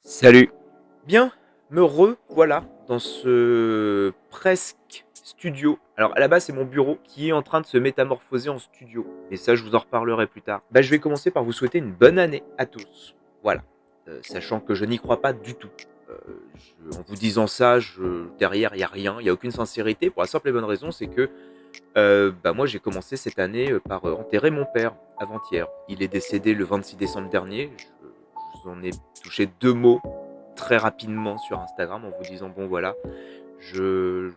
Salut. Bien, me revoilà dans ce presque studio. Alors à la base, c'est mon bureau qui est en train de se métamorphoser en studio et ça, je vous en reparlerai plus tard. Je vais commencer par vous souhaiter une bonne année à tous. Voilà, sachant que je n'y crois pas du tout. Je en vous disant ça, je derrière, il y a rien, il y a aucune sincérité pour la simple et bonne raison, c'est que, moi, j'ai commencé cette année, par, enterrer mon père avant-hier. Il est décédé le 26 décembre dernier. Je vous en ai touché 2 mots très rapidement sur Instagram en vous disant: «Bon voilà, je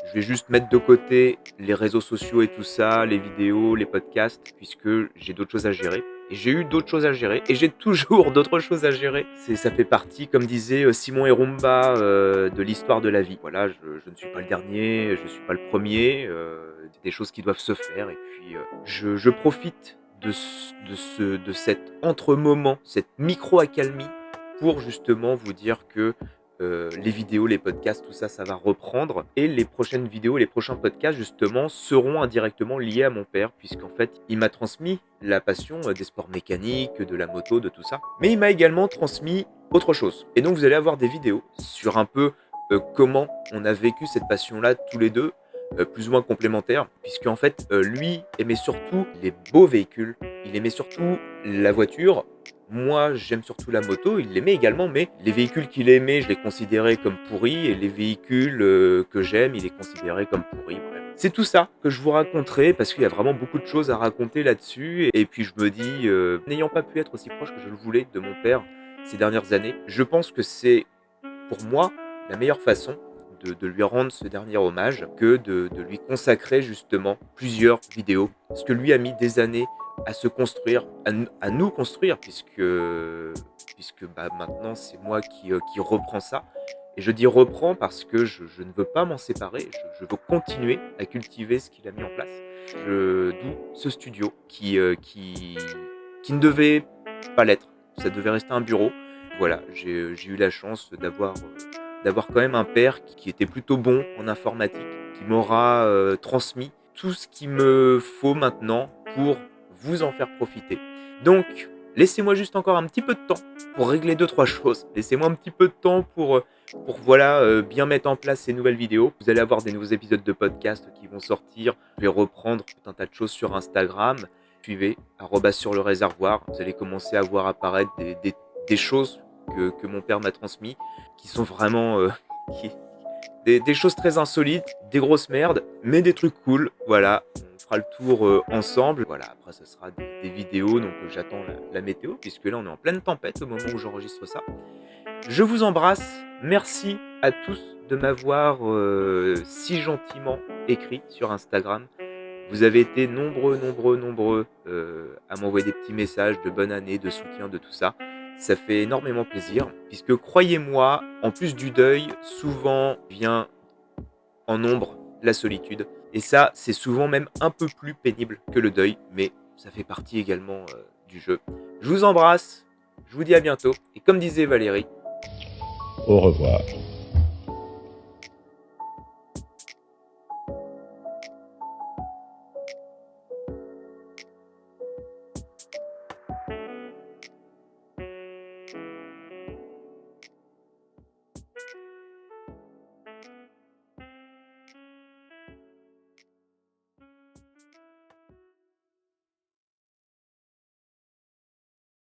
je vais juste mettre de côté les réseaux sociaux et tout ça, les vidéos, les podcasts, puisque j'ai d'autres choses à gérer» et j'ai eu d'autres choses à gérer et j'ai toujours d'autres choses à gérer. Ça fait partie, comme disait, Simon et Rumba, de l'histoire de la vie. Voilà, je ne suis pas le dernier, je ne suis pas le premier. C'est des choses qui doivent se faire et puis, je profite de cet entre-moment, cette micro-accalmie pour justement vous dire que les vidéos, les podcasts, tout ça, ça va reprendre et les prochaines vidéos, les prochains podcasts justement seront indirectement liés à mon père puisqu'en fait, il m'a transmis la passion, des sports mécaniques, de la moto, de tout ça. Mais il m'a également transmis autre chose et donc vous allez avoir des vidéos sur un peu, comment on a vécu cette passion-là tous les 2, plus ou moins complémentaires puisqu'en fait, lui aimait surtout les beaux véhicules, il aimait surtout la voiture. Moi, j'aime surtout la moto, il l'aimait également, mais les véhicules qu'il aimait, je les considérais comme pourris et les véhicules, que j'aime, il les considérait comme pourris, bref. C'est tout ça que je vous raconterai parce qu'il y a vraiment beaucoup de choses à raconter là-dessus et puis je me dis, n'ayant pas pu être aussi proche que je le voulais de mon père ces dernières années, je pense que c'est, pour moi, la meilleure façon de lui rendre ce dernier hommage que de lui consacrer justement plusieurs vidéos. Parce que lui a mis des années à se construire, à nous construire puisque maintenant c'est moi qui reprends ça et je dis «reprends» parce que je ne veux pas m'en séparer, je veux continuer à cultiver ce qu'il a mis en place. D'où ce studio qui ne devait pas l'être. Ça devait rester un bureau. Voilà, j'ai eu la chance d'avoir quand même un père qui était plutôt bon en informatique, qui m'aura, transmis tout ce qu'il me faut maintenant pour vous en faire profiter. Donc, laissez-moi juste encore un petit peu de temps pour régler deux trois choses. Laissez-moi un petit peu de temps pour voilà, bien mettre en place ces nouvelles vidéos. Vous allez avoir des nouveaux épisodes de podcast qui vont sortir. Je vais reprendre tout un tas de choses sur Instagram. Suivez sur le réservoir. Vous allez commencer à voir apparaître des choses que mon père m'a transmis, qui sont vraiment, qui des choses très insolites, des grosses merdes, mais des trucs cool. Voilà, on fera le tour, ensemble. Voilà, après ce sera des vidéos, donc j'attends la météo puisque là on est en pleine tempête au moment où j'enregistre ça. Je vous embrasse, merci à tous de m'avoir, si gentiment écrit sur Instagram. Vous avez été nombreux, à m'envoyer des petits messages de bonne année, de soutien, de tout ça. Ça fait énormément plaisir puisque croyez-moi, en plus du deuil, souvent vient en nombre la solitude et ça, c'est souvent même un peu plus pénible que le deuil, mais ça fait partie également, du jeu. Je vous embrasse, je vous dis à bientôt et comme disait Valérie Au revoir.